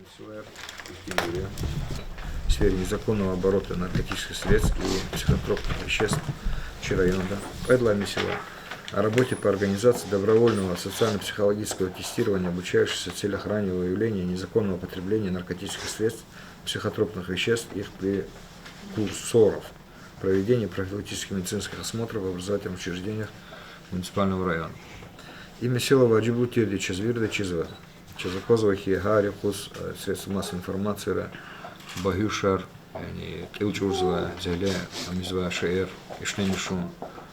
СЛР в сфере незаконного оборота наркотических средств и психотропных веществ Чирайонда, Пайдлами села о работе по организации добровольного социально-психологического тестирования обучающихся в целях раннего выявления незаконного потребления наркотических средств, психотропных веществ и их прекурсоров, проведение профилактических медицинских осмотров в образовательных учреждениях муниципального района. Имя села Ваджибу Тирди Чезвирда Чизва. Чезаkozovых и Гарри, Хус, средства массовой информации, Багюшар, они Килчурзва, Зеле, Амизва Шеер, Ишнемишун,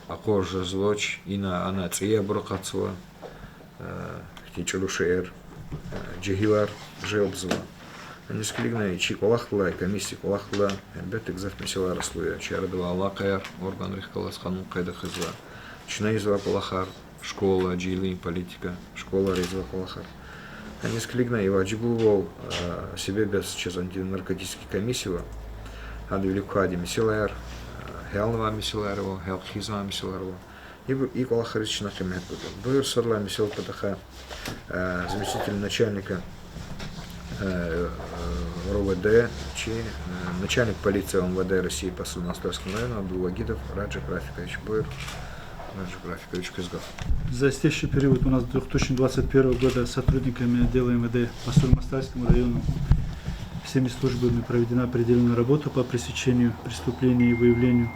Акожа Злоч, Ина Анация Брокацва, Хтичулу Шеер, Джигивар, Жеобзва. Они склигна и Чиколахтла, и комиссия Колахтла, Бетик Завмесила Раслуя, Чарадова Алакаяр, орган Рихкалас Хану Кайдах изва, Чнаизва Колахар, школа, Джили, политика, школа Резва Колахар. Они склигна и ваджибувал себе без через антинаркотический комиссию, адвиликуади мисилар, хелнова мисиларова, хелхизма мисиларова, и колахарична хемет. Был сорла мисил патаха заместитель начальника РОВД, начальник полиции МВД России по Солнцовскому району Абдулвагидов Раджа Графикович Буэр. За истекший период у нас 2021 года сотрудниками отдела МВД по Сурмастальскому району всеми службами проведена определенная работа по пресечению преступлений и выявлению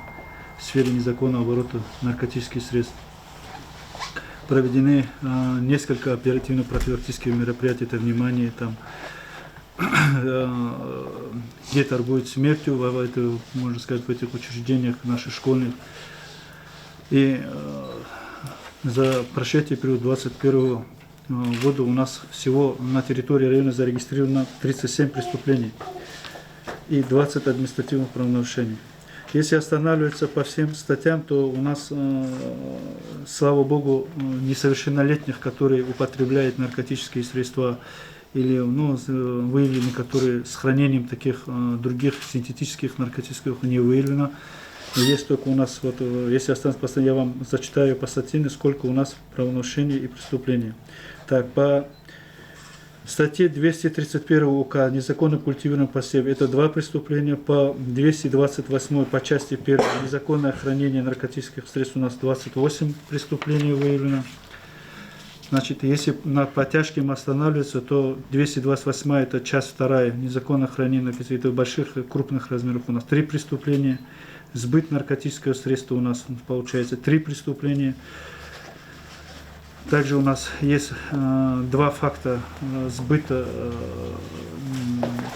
в сфере незаконного оборота наркотических средств. Проведены несколько оперативно-профилактических мероприятий, это внимание, там, где торгуют смертью, это, можно сказать, в этих учреждениях наших школьных. И за прошедший период 2021 года у нас всего на территории района зарегистрировано 37 преступлений и 20 административных правонарушений. Если останавливаться по всем статьям, то у нас, слава богу, несовершеннолетних, которые употребляют наркотические средства, или выявлены, которые с хранением таких других синтетических наркотических не выявлено. Есть только у нас, вот, если останется постоянно, я вам зачитаю по статье, сколько у нас правонарушений и преступлений. Так, по статье 231 УК «Незаконно культивированный посев» это 2 преступления, по 228 по части 1 «Незаконное хранение наркотических средств» у нас 28 преступлений выявлено. Значит, если по тяжким останавливаться, то 228 это часть 2 «Незаконное хранение наркотических средств», это больших крупных размеров у нас 3 преступления. Сбыт наркотического средства у нас получается 3 преступления. Также у нас есть 2 факта сбыта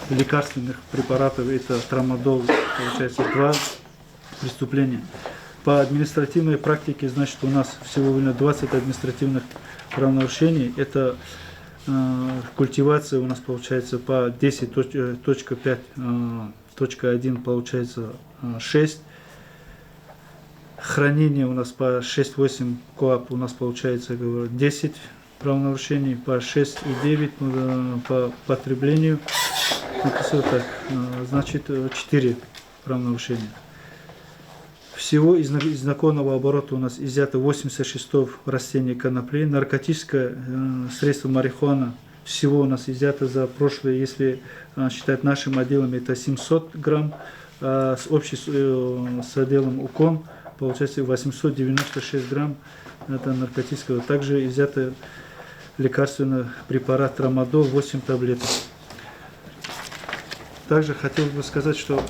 лекарственных препаратов, это трамадол, получается 2 преступления. По административной практике, значит, у нас всего 20 административных правонарушений. Это культивация у нас получается по 10.5.1 получается 6. Хранение у нас по 6.8 КоАП у нас получается 10 правонарушений, по 6.9 по потреблению, значит 4 правонарушения. Всего из незаконного оборота у нас изъято 86 растений конопли, наркотическое средство марихуана всего у нас изъято за прошлое, если считать нашим отделом, это 700 грамм, с отделом УКОН получается 896 грамм это наркотического. Также изъято лекарственный препарат трамадол 8 таблеток. Также хотел бы сказать, что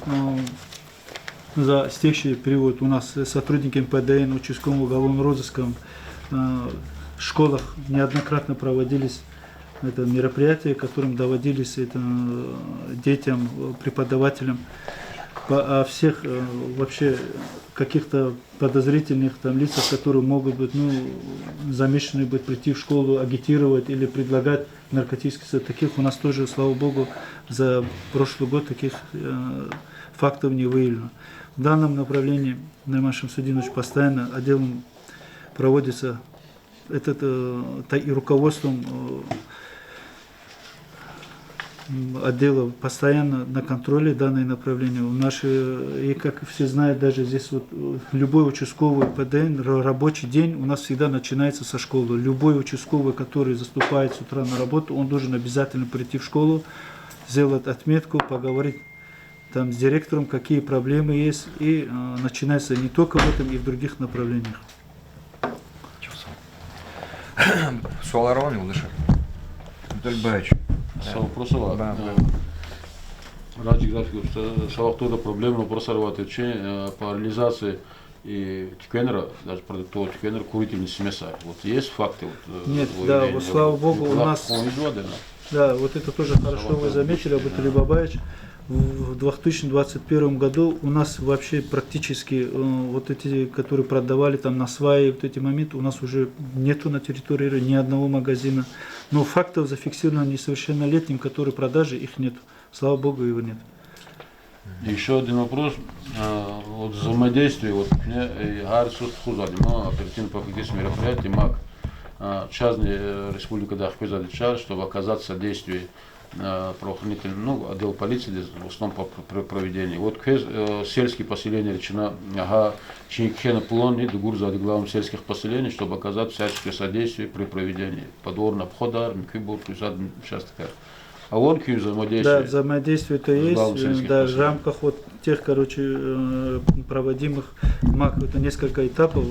за истекший период у нас сотрудники МПД, участковым уголовным розыском в школах неоднократно проводились это мероприятия, которым доводились это детям, преподавателям о всех вообще каких-то подозрительных там лицах, которые могут быть замешаны быть прийти в школу, агитировать или предлагать наркотические. Таких у нас тоже, слава богу, за прошлый год таких фактов не выявлено. В данном направлении Найман Шамсудинович постоянно отделом проводится и руководством отдела постоянно на контроле данное направление. И как все знают, даже здесь вот любой участковый ПДН, рабочий день у нас всегда начинается со школы. Любой участковый, который заступает с утра на работу, он должен обязательно прийти в школу, сделать отметку, поговорить там с директором, какие проблемы есть, и начинается не только в этом, и в других направлениях. Суаларон Юлдашев. Абдульбаевич. Въпросова. Да. Ради графиков, савахтода проблема въпросарвате, че по реализации и тиквенера, даже продуктового тиквенера, курительницы смеса. Вот есть факты? Вот, Нет, да, вот слава богу, у нас... Да, вот это тоже хорошо вы заметили, Абдуль Бабаевич. В 2021 году у нас вообще практически вот эти, которые продавали там на сваи, вот эти моменты, у нас уже нету на территории ни одного магазина. Но фактов зафиксировано несовершеннолетним, которые продажи, их нет. Слава богу, его нет. Еще один вопрос. Вот взаимодействие, вот мне Гарсус Хузали, но оперативно профилактические мероприятия, МАК, частная республика Дахпезадичар, чтобы оказать содействие правоохранительным, ну, отдел полиции, в основном по проведению. Вот сельские поселения речена, чинкхена плони, дугурза главам сельских поселений, чтобы оказать всяческое содействие при проведении подворного обхода, миквибур, сейчас такая. А вот какие взаимодействия? Да, взаимодействие-то есть, да, в рамках вот тех, проводимых МАК, это несколько этапов,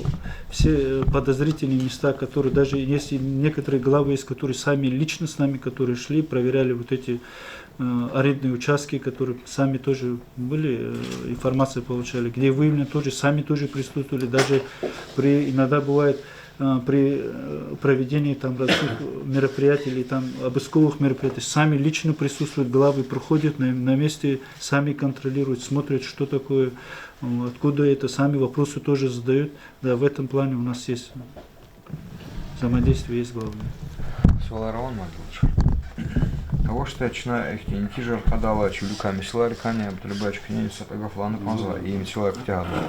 все подозрительные места, которые даже если некоторые главы есть, которые сами лично с нами, которые шли, проверяли вот эти арендные участки, которые сами тоже были, информацию получали, где выявлено тоже, сами тоже присутствовали, даже иногда бывает, при проведении там разных мероприятий или там обысковых мероприятий сами лично присутствуют, главы проходят на месте, сами контролируют, смотрят, что такое, откуда это, сами вопросы тоже задают. Да, в этом плане у нас есть взаимодействие, есть главное. Суаларон Мадулыч. Того, что я начинаю их не тижер подала, чулюка месила рекания, Абдульбаевич Пененица, Пегафлана Панза и месила Птягана.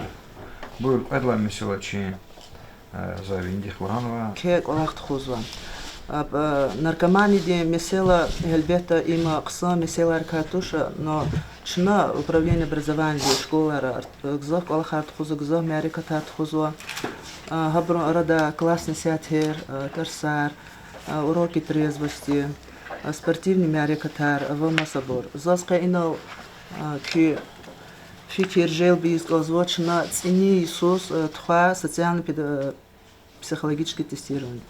Был Эдла месила чи за Винди Хваранова. Кек Олахт Хузва. Наркомани де месела Хельбета има Кса месела Аркатуша, но чна управление образования школа Гзах Олахат Хуза Гзах Мярикатат Хузва. Хабру Рада классный сятер, Тарсар, уроки трезвости, спортивный Мярикатар, Вамасабор. Заска инал ки фикер желби изозвучена цени Иисус тхва социально-психологическое тестирование.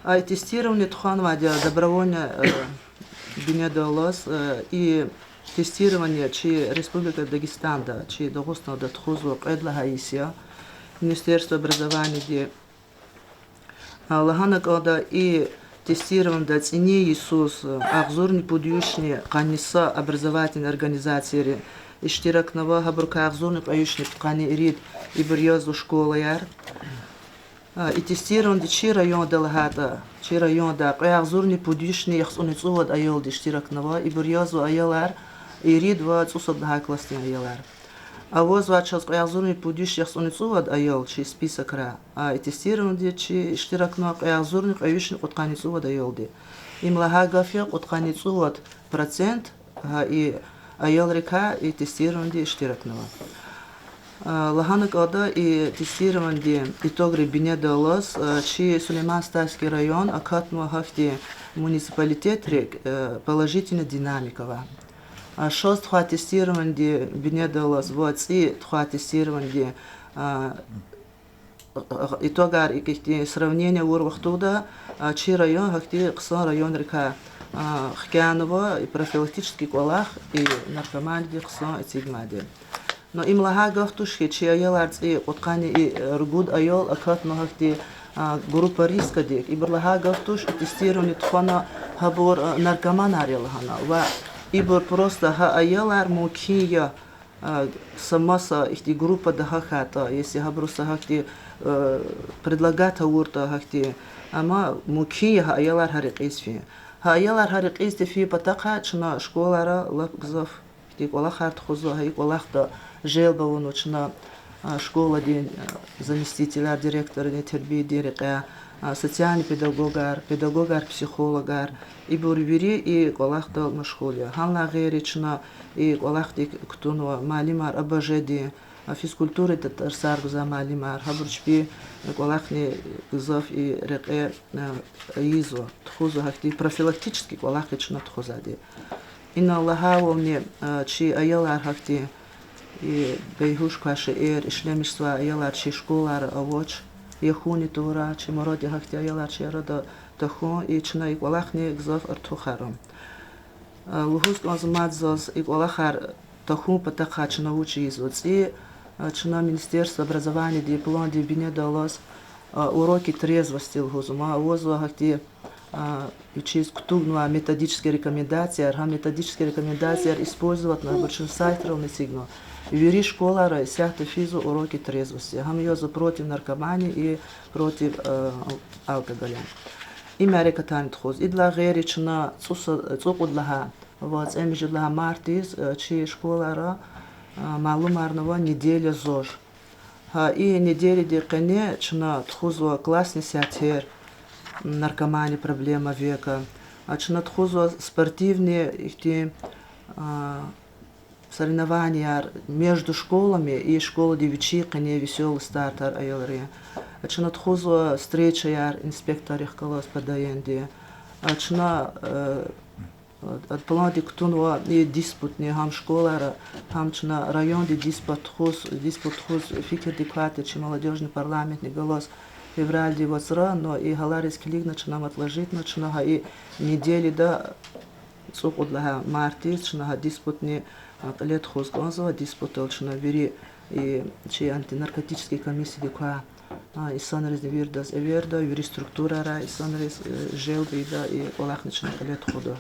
А тестирование тхан вадя добровольно бинедолос и тестирование чи Республика Дагестан да чи Дагестан да тхузу эдла хаисия Министерство образования де Аллахана кода и тестирован да цене Иисус ахзурни подюшни каниса образовательной организации иштиракнава хабрука ахзурни аюшни ткани ирид и бурьязу школа яр и тестирован да чи район далгата чи район да ахзурни подюшни яхсуни цувад айол иштиракнава и бурьязу аялар ирид ва цусад да класти аялар. А вот вачас каязурни подюш яхсуни цувад айол чи список ра а тестирован да чи иштиракнава каязурни аюшни ткани цувад айол де им лага гафия ткани цувад процент и айол река и тестирован да иштиракнава. Лагана кода и тестирован да итогри бинедолос чи Сулейман-Стайский район акатну хафти муниципалитет положительная динамикова. Шос тхва тестирование бинедолос вот и тхва тестирование итогар и какие сравнения уровнях туда чи район какие ксан район река хкянова и профилактический колах и наркомании ксан и тигмади. Но им лага гафтушки чи аяларц и откани и ргуд айол акат но какие группа риска дик и берлага гафтуш тестирование тхвана хабор наркоман арилхана ва Ибор просто аялар мукия самаса ихти группа да хахата, если хабруса хахти предлагата урта хахти, ама мукия аялар харик изфи. Аялар харик изфи патака чна школара лакзав, ихти колахарт хуза, хай колахта желба воно чна школа день заместителя директора не терби дирека. Социальный педагогар, психологар, и бурвири и колахта машхуля. Ханла герична и колахти ктунуа малимар абажеди, физкультуры татарсар гуза малимар хабурчпи колахни гузов и реке изо тхузу хахти профилактически колахи чна тхузади ина лахаволни чи аялар хахти и бейхуш каше ишлемишва аялар чи школар авоч яхуни тура чи мороди хахти аялар чи рода таху и чна и колахни гузов артухаром лухус конзумадзос и колахар таху патаха чна учи изоци чна Министерство образования диплом дебине далось уроки трезвости лгузума возу хахти учись ктугнуа методические рекомендации методические рекомендации использовать на большинстве сайтов на сигнал вери школа сяхта физу уроки трезвости хамьёзу против наркомании и против алкоголя имя рекатан тхуз идла гери чна цукудлаха вот эмжидлаха мартис чи школа малумарного неделя зож. И недели декане чна тхузу классный сятер наркомания проблема века. Чна тхузу спортивные ихти соревнования между школами и школа девичьи кане веселый стартер айолри. Чна тхузу встреча яр инспектор их колос подаенди. Чна от планди ктунва и диспутни хам школара хамчна район де диспут хус фикер декваты чи молодежный парламентный голос февраль дивосра но и галарийский лиг начинам отложить начинага и недели да цукудлаха марти начинага диспутни лет хус гонзова диспутал чна вери и чи антинаркотические комиссии деква и сонрез вирдас эверда юри структурара и сонрез желбида и олахнична лет худо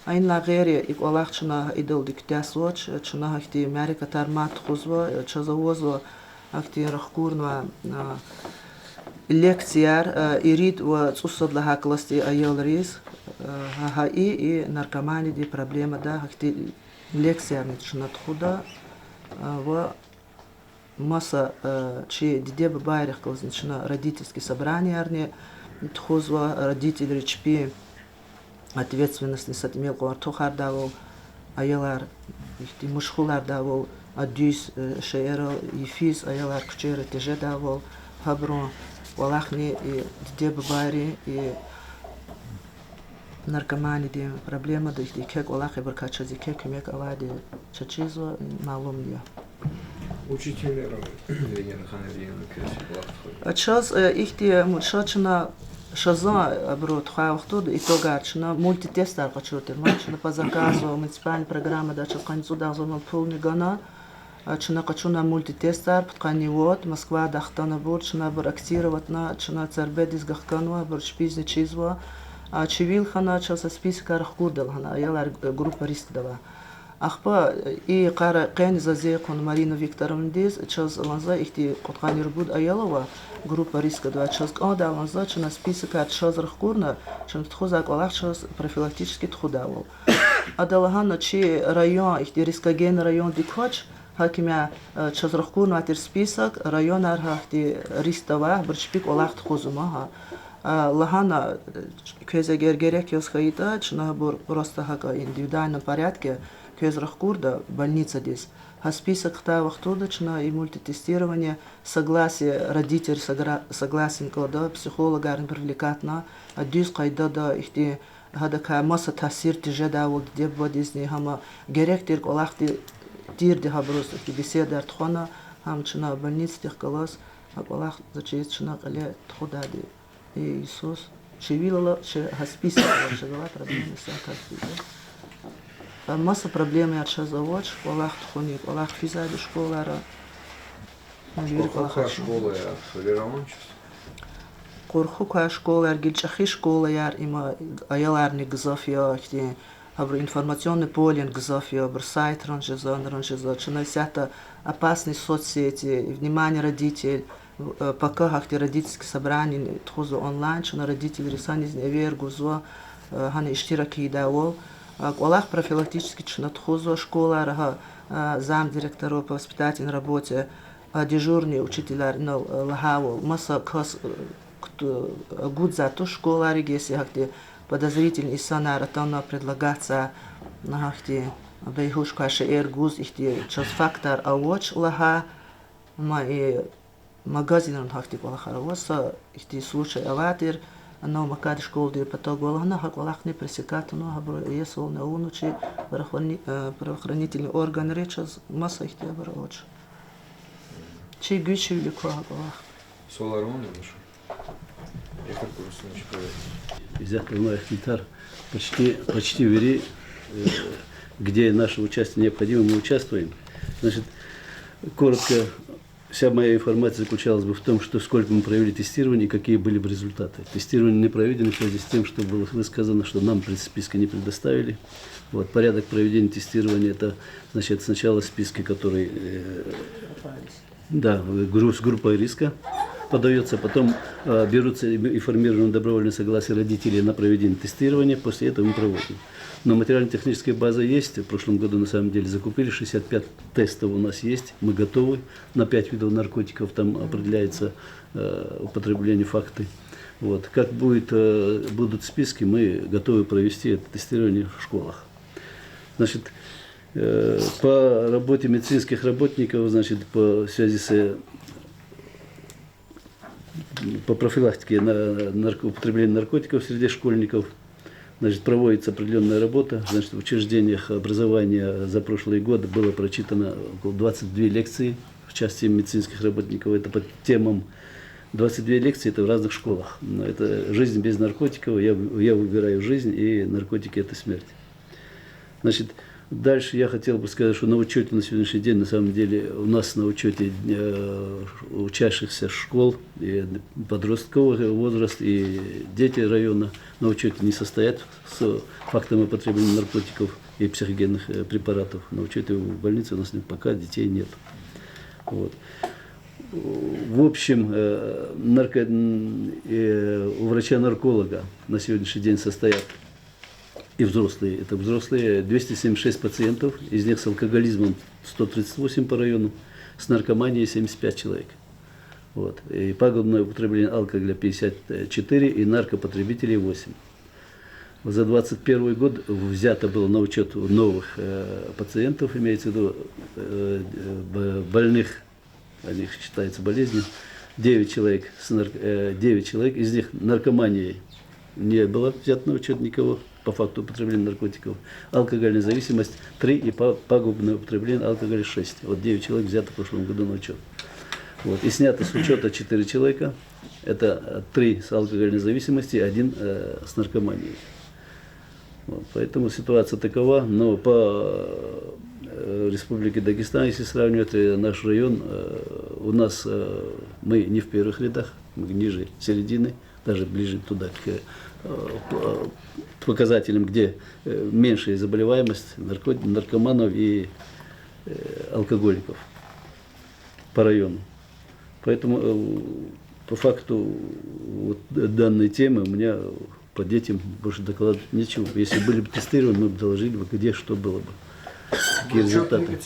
Ein lagere ik olachchna idol diktasuch chna hakti Amerika tarmat khuzwa chazawozwa hakti rakhkurna лекциар ирид ва цусадла класти айолрис и наркомания ди проблема да hakti лекциар чна тхуда ва маса чи диде байрах класна родительские собрания арне тхузва родители чпи ответственность не сатмел квартухар давол аялар ихти мушхулар давол адюс шеерал ефис аялар кчера теже давол хабро валахни и дебари и наркомани де проблема да ихти кек валахи баркача зи кек мек авади чачизо малум я Учитель Венера Ханавиевна Кирсибалахтхой. Час ихти мушачна Шаза оборот хавахтуд и тогачна мультитестар качуртер мачна по заказу муниципальной программы да чаканцу да зона полный гана чна качуна мультитестар подкани вот Москва дахтана бурчна бар актировать на чна царбедис гахканва бурчпизне чизва чивил хана часа списка рахкурдал хана ялар группа риск дава ахпа и кара кен зазекон Марина Викторовна дис час ланза ихти подкани рбуд аялова группа риска 2 час да ланза чна списка час рахкурна чна тхузак алах час профилактически тхудавол адалахана чи район ихти рискаген район диквач hakimya чазрахкурна атер список район архти ристава бурчпик алах тхузума лахана кезегер gerek ёсхаита чна бур просто хака индивидуальном порядке кезрахкурда больница здесь список тавахтуда чна и мультитестирование согласие родитель согласен кода психолога привлекатна дюс кайда да ихти хадака маса тасир тиже да вот где бодизни хама gerek алахти тир де хабрус ки беседа тхона хам чна больница тех колос алах зачис чна кале тхудади Иисус чевилла че хасписа чевила проблемы сакаси масса проблем я чазавоч алах тхуни алах физади школара Какая школа я толерантность? Корхука школа гилчахи школа яр има аяларни гзафия хти абр информационный поле гзафия абр сайт ранжеза чна сята опасные соцсети внимание родителей пока хахти родительские собрания тхузу онлайн чна родители рисани невер гузо хана иштираки давол алах профилактически чна тхузу школа раха зам директора по воспитательной работе дежурные учителя лахавол масса класс гуд за ту школа региси хахти подозрительный санара там предлагаться на хахти бейхуш каше эргуз ихти час фактор авоч лаха ма и магазинам хахти балахаровоса ихти случай аватир но макад школ де патоголана хаклахни пресекатно хабро есол на унучи правоохранительный орган речаз масса ихти аброч чи гүчи ликва балах Соларон или я как бы Взят мной гектар почти вери, где наше участие необходимо, мы участвуем. Значит, коротко, вся моя информация заключалась бы в том, что сколько мы провели тестирование и какие были бы результаты. Тестирование не проведено в связи с тем, что было высказано, что нам списки не предоставили. Вот, порядок проведения тестирования – это, значит, сначала списки, которые с группой риска подается, потом берутся информированные добровольное согласие родителей на проведение тестирования, после этого мы проводим. Но материально-техническая база есть, в прошлом году на самом деле закупили, 65 тестов у нас есть, мы готовы, на 5 видов наркотиков там определяется употребление, факты. Вот. Как будут списки, мы готовы провести это тестирование в школах. Значит, по работе медицинских работников, значит, по связи по профилактике употребления наркотиков среди школьников, значит, проводится определенная работа. Значит, в учреждениях образования за прошлый год было прочитано около 22 лекции в части медицинских работников. Это по темам 22 лекции, это в разных школах. Это жизнь без наркотиков, я выбираю жизнь, и наркотики – это смерть. Значит, дальше я хотел бы сказать, что на учете на сегодняшний день, на самом деле, у нас на учете учащихся школ, и подростковый возраст, и дети района на учете не состоят с фактом употребления наркотиков и психогенных препаратов. На учете в больнице у нас пока детей нет. Вот. В общем, у врача-нарколога на сегодняшний день состоят и взрослые. Это взрослые 276 пациентов, из них с алкоголизмом 138 по району, с наркоманией 75 человек. Вот. И пагубное употребление алкоголя 54 и наркопотребителей 8. За 2021 год взято было на учет новых пациентов, имеется в виду больных, они считаются болезнью, 9 человек, 9 человек, из них наркоманией не было взято на учет никого по факту употребления наркотиков. Алкогольная зависимость 3 и пагубное употребление алкоголя 6. Вот 9 человек взято в прошлом году на учет. Вот. И снято с учета 4 человека. Это 3 с алкогольной зависимостью, 1 с наркоманией. Вот. Поэтому ситуация такова. Но по Республике Дагестан, если сравнивать наш район, у нас мы не в первых рядах, мы ниже середины, даже ближе туда, к показателям, где меньшая заболеваемость наркоманов и алкоголиков по району. Поэтому по факту вот данной темы у меня по детям больше докладывать нечего. Если были бы тестированы, мы бы доложили бы, где что было бы. Какие результаты.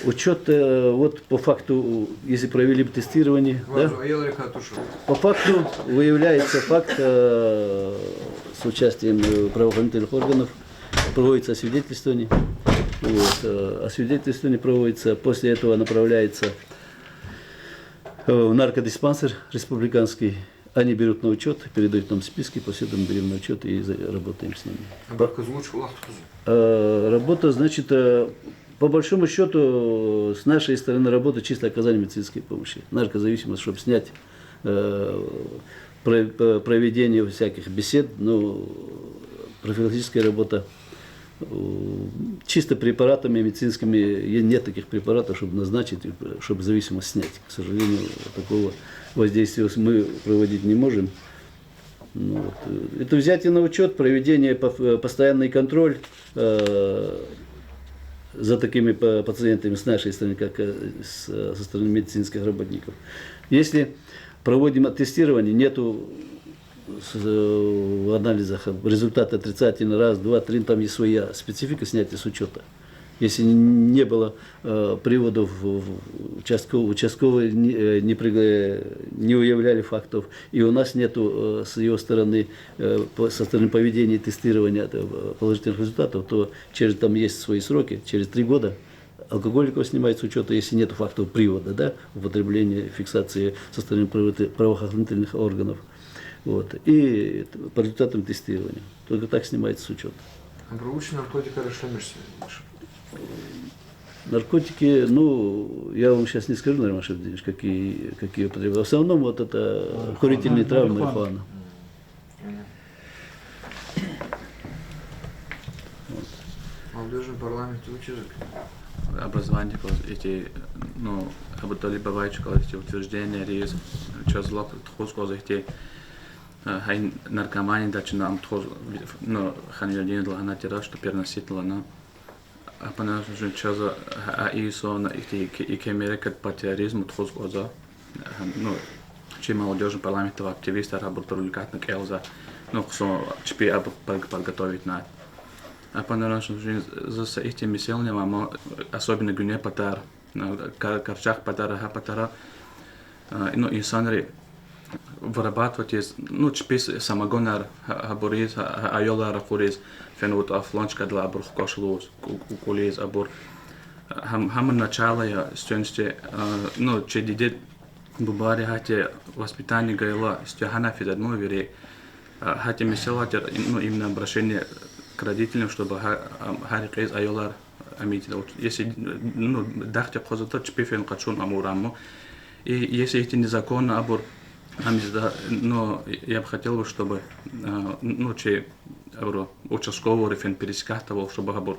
Учет, вот по факту, если провели бы тестирование, да, по факту выявляется факт с участием правоохранительных органов, проводится освидетельствование. Вот, освидетельствование проводится, после этого направляется в наркодиспансер республиканский. Они берут на учет, передают нам списки, после этого мы берем на учет и работаем с ними. Работа, значит, по большому счету, с нашей стороны работа чисто оказание медицинской помощи. Наркозависимость, чтобы снять проведение всяких бесед, но профилактическая работа чисто препаратами медицинскими, нет таких препаратов, чтобы назначить, чтобы зависимость снять. К сожалению, такого воздействия мы проводить не можем. Ну, вот. Это взятие на учет, проведение, постоянный контроль за такими пациентами с нашей стороны, как со стороны медицинских работников. Если проводим тестирование, нету в анализах результата отрицательный, раз, два, три, там есть своя специфика снятия с учета. Если не было приводов, участковые не уявляли фактов, и у нас нету с его стороны, со стороны поведения и тестирования положительных результатов, то там есть свои сроки, через 3 года алкоголиков снимается с учета, если нет фактов привода, да, употребления, фиксации со стороны правоохранительных органов. Вот. И по результатам тестирования. Только так снимается с учета. А проучи наркотика расшемишься? Наркотики, ну, я вам сейчас не скажу, наверное, Машев, какие употребляют. В основном вот это курительные травмы, марихуана. Молодежный парламент учит. Образование, эти, ну, обучали бывает, эти утверждения, рез, час лап, тхоз, эти, хай наркомания, дача нам тхоз, ну, ханилин для анатира, что переносителя, но, а понятно, что час, а ИСО, эти, и кемерекат патриотизм, тхоз, ну, чем молодежный парламент, активисты, работают привлекательно к Элза, ну, что, теперь подготовить на. А понятно, что за этими силами, особенно гуне патар, карчах патара, патара, ну, инсанри вырабатывать из, ну, теперь самогонар, абориз, айола ракуриз, фенут афлончка для абур кошлуз, кукулиз абур. Хаман начало я стенсте, ну, чедидет бубари хати воспитание гайла, стяхана фидадмо вери, хати мисела, ну, именно обращение к родителям, чтобы харикез айолар амитил. Если, ну, дахте козата чпифен качун амураму, и если эти незаконно абур амизда, но я бы хотел, чтобы, ну, че участковый рефен перескатывал, чтобы абур,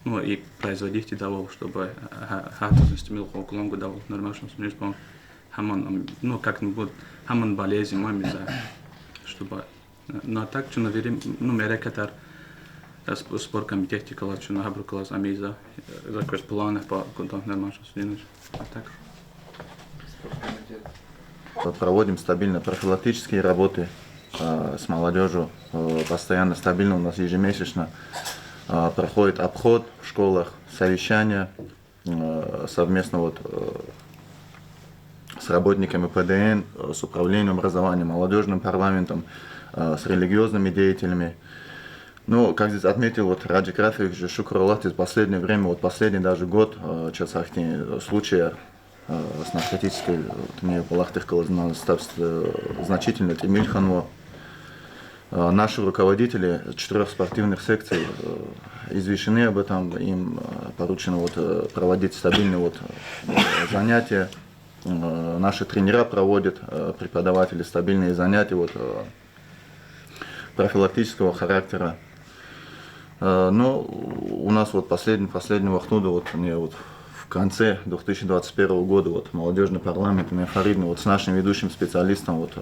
ну, и производитель давал, чтобы хатность милку колонгу давал нормально, смешно, хаман, ну, как-нибудь, хаман болезнь, маме за, чтобы, но так, что наверное, ну, мерекатар спор комитете калачу на хабру класс амиза, закрыть планы по контакту нормально, смешно, а так. Проводим стабильно профилактические работы с молодежью, постоянно, стабильно у нас ежемесячно проходит обход в школах, совещания совместно вот с работниками ПДН, с управлением образования, молодежным парламентом, с религиозными деятелями. Ну, как здесь отметил вот Раджи Крафович Шукрулат, в последнее время, вот последний даже год, случая с наркотической, мне палахтых значительно Тимильханво. Наши руководители 4 спортивных секций извещены об этом, им поручено вот проводить стабильные вот занятия. Наши тренера проводят, преподаватели стабильные занятия вот профилактического характера. Но у нас вот последнего хнуда вот мне вот в конце 2021 года вот молодежный парламент Фаридный вот с нашим ведущим специалистом вот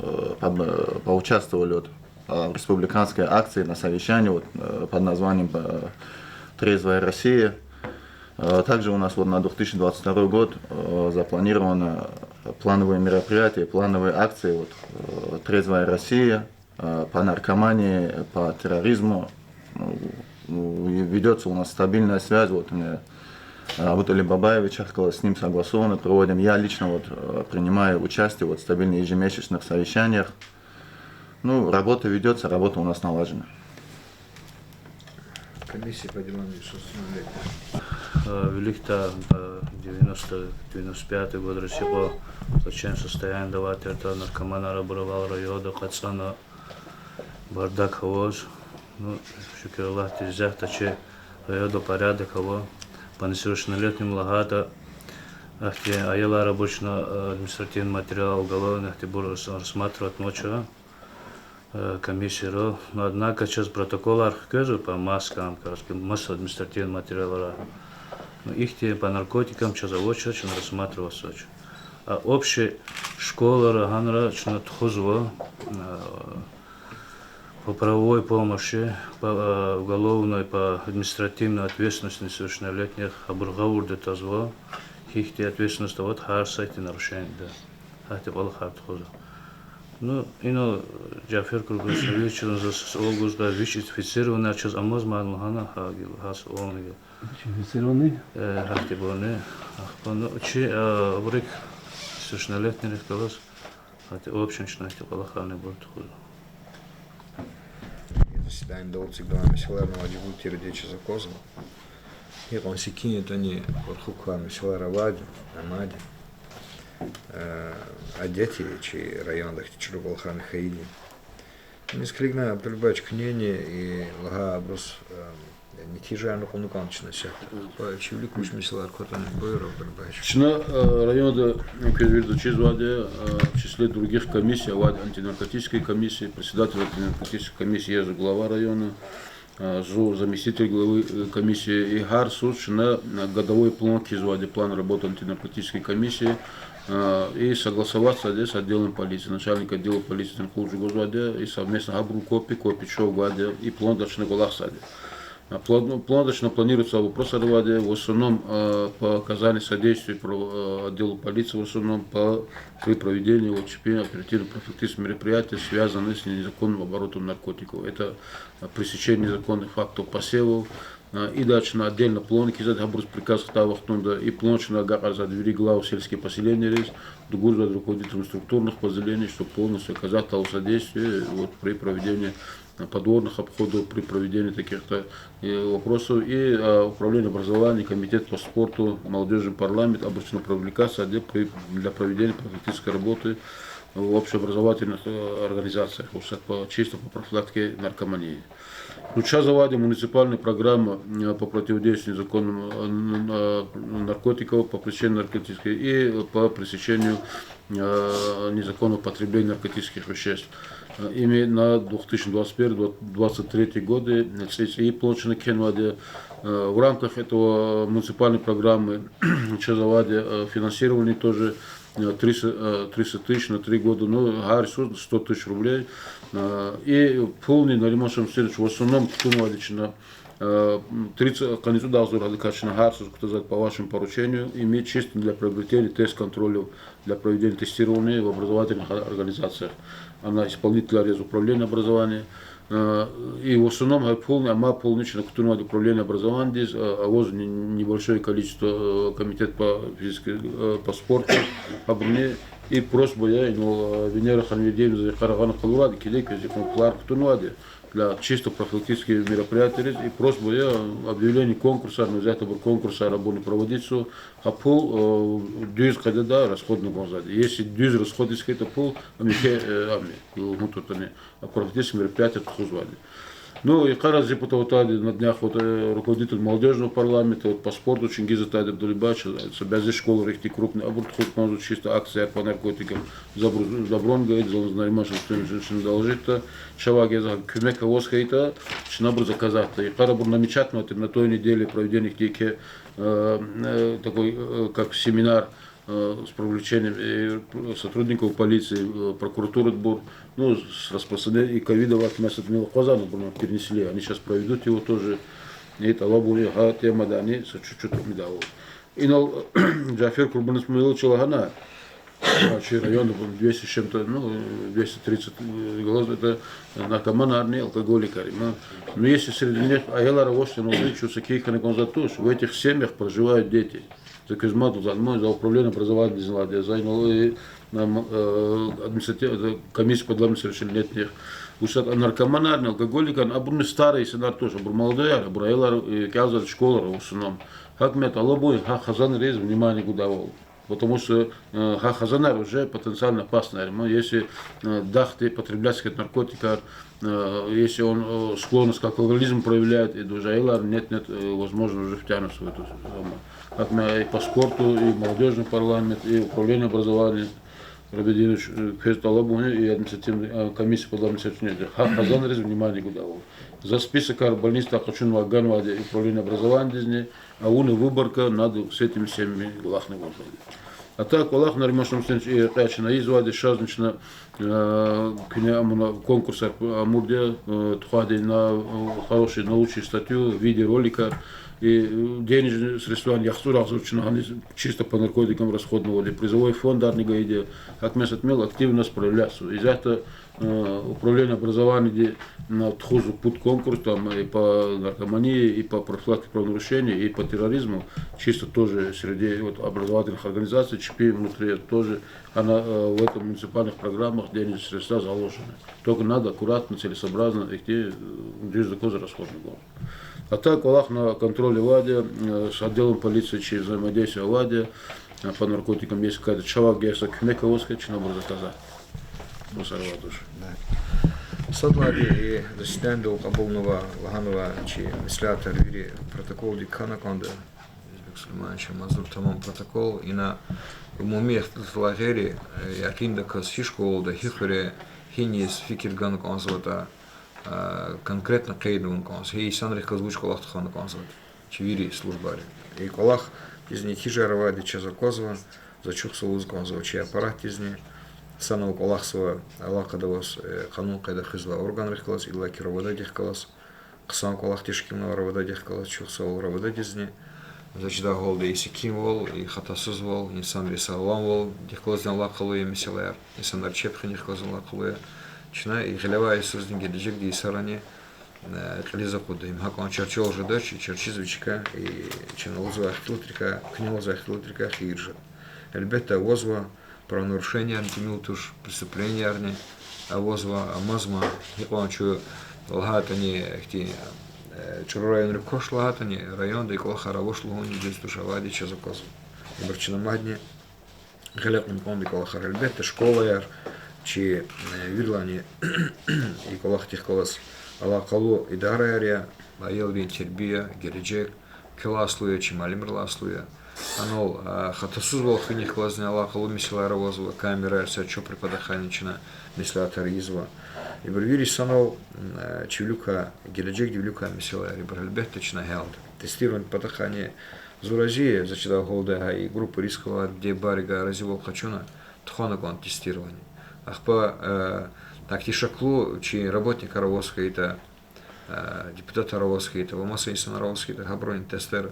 поучаствовали вот в республиканской акции на совещании вот под названием «Трезвая Россия». Также у нас вот на 2022 год запланировано плановые мероприятия, плановые акции вот «Трезвая Россия», по наркомании, по терроризму. Ведется у нас стабильная связь. Вот мне Абутали Бабаевич, с ним согласованно проводим. Я лично вот принимаю участие вот в стабильных ежемесячных совещаниях. Ну, работа ведется, работа у нас налажена. Комиссия по делам несовершеннолетних. Великта 90-95 год Россия по плачевному состоянию давать это наркомана рабровал райода Хацана бардак хавоз. Ну, шукер Аллах, ты взял таче райода порядок хаво по несовершеннолетним лагата. Ахти аяла рабочно административный материал уголовный, ахти буду рассматривать ночью комиссию. Но однако сейчас протокол архикезу по маскам, масса административного материала. Их по наркотикам, что заводчик, что рассматривался. А общая школа Раганра, что тхузво по правовой помощи, по уголовной, по административной ответственности несовершеннолетних, абургаур де тазво, их ответственность вот харсайти нарушение, да, это был хартхуза. Ну, ино Джафер Курбасович, за Олгузда, ВИЧ-инфицированный, через Амоз Малхана, Хагил, Хас Онги, Инфицированный? Хартибоне, Ахпану, Чи, Брик, совершеннолетний Рихталас, Хати общенчная Типалаханы Бортхуза. Заседание Долцик Глава Силарного Дебути Родича Закозова. И он секинет они Орхуквами Силара Вади, Амади. А дети, чьи районах Чуругалхан Хаиди. Несколько прибавить к ней и лага брус не тижайно полноконечно ся. Чивли куш мисла квартан бойров прибавить. Чина района переведу через Ваде в числе других комиссий, Ваде антинаркотической комиссии, председатель антинаркотической комиссии, я же глава района, заместитель главы комиссии и Гар Суч на годовой план Кизваде, план работы антинаркотической комиссии и согласоваться с отделом полиции, начальник отдела полиции Тенхулджи Гозваде и совместно Габру Копи, Шоу Ваде и план Дачна Голахсаде. Планочно планируется вопрос о Ваде, в основном по оказанию содействия отделу полиции, в основном при проведении ОЧП, оперативно-профилактических мероприятий, связанных с незаконным оборотом наркотиков. Это пресечение незаконных фактов посевов, и дальше на отдельно планки за Габрус приказ Тавахтунда и планочно за двери глав сельские поселения рейс, дугурза руководителям структурных подразделений, чтобы полностью оказать содействие при проведении подворных обходов, при проведении таких-то вопросов. И управление образования, комитет по спорту, молодежи, парламент обычно привлекаться для проведения профилактической работы в общеобразовательных организациях, чисто по профилактике наркомании. Сейчас заводим муниципальная программа по противодействию незаконным наркотиков, по пресечению наркотических и по пресечению незаконного потребления наркотических веществ. Ими на 2021-2023 годы и получено Кенваде в рамках этого муниципальной программы Чазаваде финансирование тоже 300 тысяч на 3 года, ну, Гаррису 100 тысяч рублей. И полный на ремонтном следующем, в основном, на 30 концу дал радикально Гаррису, по вашему поручению, иметь чисто для приобретения тест-контроля, для проведения тестирования в образовательных организациях. Она исполнитель управления образования. И в основном полнично управление образования, здесь небольшое количество комитет по спорту, и просьба я, Венера Ханвидеевна за Харагана Халурады, Килек, Кларк Тунваде, для чисто профилактических мероприятий, и просьба я объявление конкурса, взять конкурса работы проводиться, а пол дюз кандидат расходный глаза. Если дюз расходный это пол, а профилактические мероприятия Тхузваде. Ну и Караз депутат на днях руководитель молодежного парламента по спорту Чингиза Тадир Дулибач, без школы рехти крупный аборт чисто акция по наркотикам Забронга, занимаешься женщин должит, Шаваги за Кюмека Восхайта, Шинабр заказать. И Карабур намечательно на той неделе проведения такой как семинар с привлечением сотрудников полиции, прокуратуры Дбор, ну, с распространением и ковида в месяц Милохвазану перенесли. Они сейчас проведут его тоже. И это лабули, тема, да, они чуть-чуть медалу. И на Джафер Курбан Исмаилович Лагана, чей район 200 с чем-то, ну, 230 голов, это наркоманы, алкоголики. Но если среди них Аялара Вошина увеличиваются кейханы конзатуш, в этих семьях проживают дети. За Кузьмату, за управление образования Зеландии, занял комиссию по делам несовершеннолетних. Ушат наркоманарный, алкоголик, а бурны старый сценар тоже, бур молодой, а бур Аялар, Кязар, школа, в основном. Как мет алобой, хазан рез, внимание гудавол. Потому что хазанар уже потенциально опасный. Если дахты потреблять наркотика, если он склонность к алкоголизму проявляет, и даже Аялар нет, возможно, уже втянуться в эту самую. Как мы и по спорту, и молодежный парламент, и управление образования, Рабединович, и административная комиссия по данному сочинению. Хазан рез внимание гудавол. За список больниц Ахачун Ваганваде и управление образования, а он и выборка надо с этими всеми лахными возможными. А так, Аллах на ремонтном стенде и Качина извади шазнично конкурс Амурде Тухади на хорошую научную статью в виде ролика. и денежные средства не они чисто по наркотикам расходовали. Призовой фонд Арнига идея, как мы отмел, активно справляться. Из-за этого управление образования на тхузу путь конкурс там и по наркомании, и по профилактике правонарушений, и по терроризму, чисто тоже среди вот, образовательных организаций, ЧПИ внутри тоже, она в этом муниципальных программах денежные средства заложены. Только надо аккуратно, целесообразно идти, здесь закон расходный год. А так, Аллах на контроле ВАДе, с отделом полиции через взаимодействие ВАДе, по наркотикам есть какая-то чавак, где есть кнековская, что надо заказать. Садлади и заседание до Кабулнова, Лаганова, чи мислятор вири протокол дикана конда, Сулейманович Мазур тамам протокол, и на умумех в лагере, якинда касфишку, да хихуре, хинис фикирган конзота, конкретно кейдун конз, и санрих казбучка лахтхан конзот, чи вири службари. И колах из них хижарова дича козва, зачух соуз конзо, чи аппарат из них. Санал Колахсова, Аллахадавас, Канун Кайда Хизла, орган Рихкалас, Илаки Равада Дихкалас, Ксан Колах Тишкина, Равада Дихкалас, Чухсал Равада Дизни, Зачда Голда и Сиким Вол, и Хатасуз Вол, и Сан Рисалам Вол, Дихкалас Лакалуя Мисилер, и Сан Арчепха Нихкалас Лакалуя, Чина и Хилева и Суздинги Диджик Ди Сарани, Клиза Куда, им Хакон Черчол Жадач, и Черчизвичка, и Чиналза Ахилтрика, Книлза Ахилтрика, Хиржа. Эльбета Возва, правонарушения, антимилтуш, преступления, авозва, амазма, якончу лагатани, хти, чурайон рекош лагатани, район, да и колаха равош лугони, здесь душа вади, чазакоз. Барчина мадни, галякун конди колаха рельбет, школа яр, чи вирлани, и колах тех колас, алакалу и дарария, аелви тербия, гереджек, келаслуя, чи малимрласлуя, Анол хатасуз волхиних лазня Аллахалу мисла равозова камера сачо преподаханична мисла таризва. И бървири санал чивлюка геледжек дивлюка мисла рибральбехтечна хелд. Тестирован подахание зуразия зачитал голда и группа рискова где барига разивол хачуна тхона кон тестирование. Ахпа так тишаклу чи работник равозка это депутат Равовский, это Вамаса Исан Равовский, это Габронин Тестер,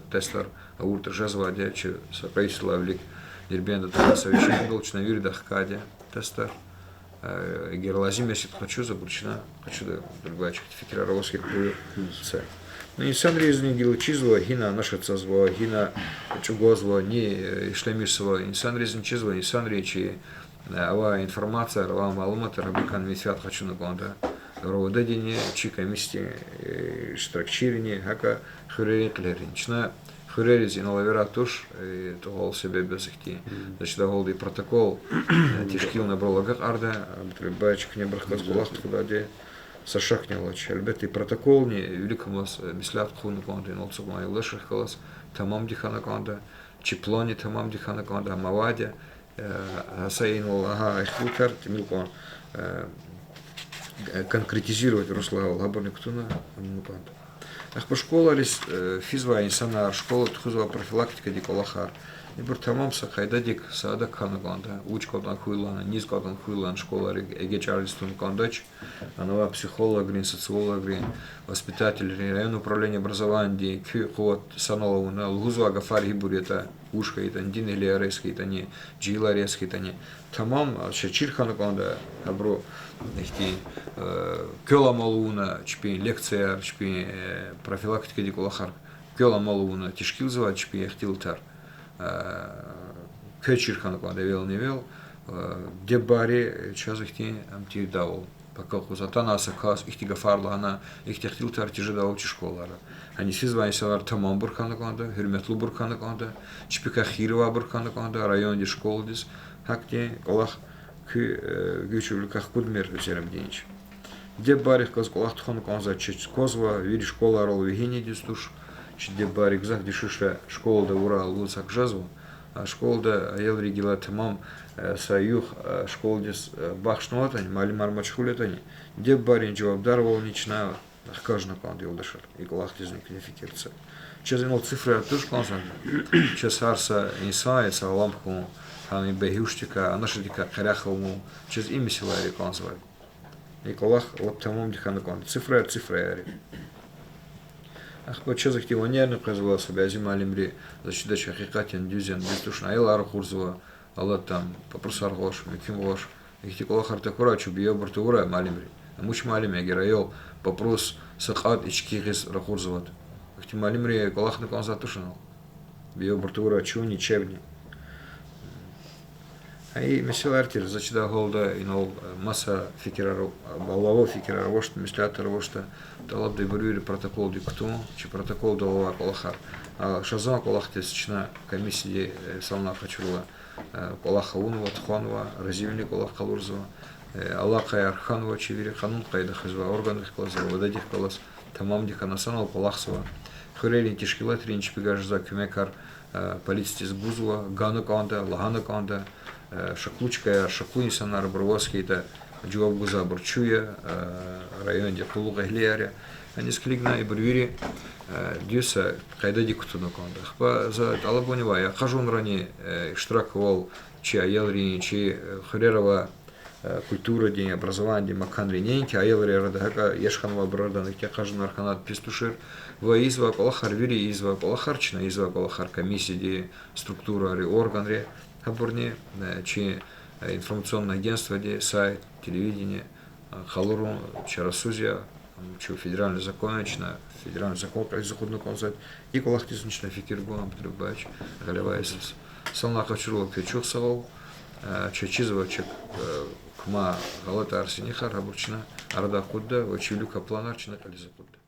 Ауртер Жазвадия, че правительство Авлик, Дербенда тогда совещание был, че на Юрий Дахкадия, Тестер, Герлазим, если хочу, забурчена, хочу да другая фикера Равовский, це. Ну, инсан резни гилчизва, гина наша цазва, гина чугозва, не шлемишсва, инсан резни чизва, инсан речи, ава информация, ава малумата, рабикан висят хочу на гонда. Роводадение, чика мисти, штракчирине, хака хурери клеринчна, хурери зиналавера туш, то гол себе без ихти. Значит, гол и протокол, тишкил на бролагах арда, бачек не брахказ гулах туда де сашакняло, чальбет и протокол не великому мислят хуну конда, нолцу май леших колос, тамам дихана конда, чиплони тамам дихана конда, мавадя, асаинул ага ихлукар, тимилкон. Конкретизировать русла лаборник туна мукант. Ах по школа лис физва инсана школа тхузва профилактика диколахар. И бертамам сахайдадик сада канаганда учкодан хуйлана низкодан хуйлан школа эгечарлистун кандач анова психолог грин социолог грин воспитатель район управления образования кюхот санолову на лгузва гафари бурета ушка это дин или арески это не джиларески это не тамам шачирхана канда абро ихти кёла малуна чпи лекция чпи профилактика диколахар кёла малуна тишкилзва чпи эхтилтар Кечирхан куда вел не вел, где баре час их те амти давал, пока хузатана сакас их тига фарла она их техтил тартижи давал школара. Они сизвани салар тамам бурхана куда, хирметлу бурхана куда, чпика хирова бурхана куда, район де школы дис, хакте колах к гючульках кудмер вечером денеч. Где баре каз колах тхан куда чеч козва, видишь школа рол вигини дис туш. Где барик зах дешиша школа да Урал луцак жазу, а школа да елри гила тамам саюх школа дес бахшнуатани, мали мармачхулетани, где барин джавабдар волнична каждый канд елдашар, и колах дизник нефикерца. Сейчас инол цифры тоже консан, сейчас арса инсайца лампку, ами бехюштика, а наша дика харяховому, сейчас ими силари консвай. И колах вот тамам дихана канд, цифры. Ахпача активонерный казала себя азималимри, защита хакикатин дюзен бестушна айлар хурзова, алла там попросар гош, меким гош, их тикола хартакура чубия бартура малимри. Муч малим ягерайол попрос сакат ичкигис рахурзоват. Их ти малимри колахны конзатушнал. Био бартура чуни чебни. Ай mesela артир зачида голда инол масса фикераров, балаво фикераров, вошт мислятор вошта талап да брюри протокол дикту, чи протокол долова колахар. А шазан колахтесчна комиссии сална хачула колаха унова тханова, разивни колах калурзова, алака арханова чивири ханун кайда хазва органных классов, водадих класс тамам диханасанал колахсова. Хурелин тишкилат ринч пигажза кюмекар полиция сбузова, гана канда, лагана канда. Шаклучка, Шаклунисанар, Броварский, это Джуабгуза Бурчуя, район Пулуга Глиаря, они склигна и Бурвири, Дюса, Кайдади Кутуну Кондах. По за Алабонева, я хожу на ране, Штраковал, чи Аялри, чи Хурерова, культура, день образования, Маканри, Неньки, Аялри, Радака, Ешханова, Брадан, я хожу на Арханат Пистушир, Изва Колахар, Вири, Изва Колахарчина, Изва Колахар, комиссии, структура, органы. Хабурни, чи информационное агентство, сайт, телевидение, халуру, чарасузия, чи федеральный закон, федеральный закон, как заходный концерт, и колахтизничная фикиргуна, потребач, галевайсис. Сална качурула печух савал, чачизова чек кма галата арсениха, рабурчина, арда кудда, вачилюка планарчина, кализа кудда.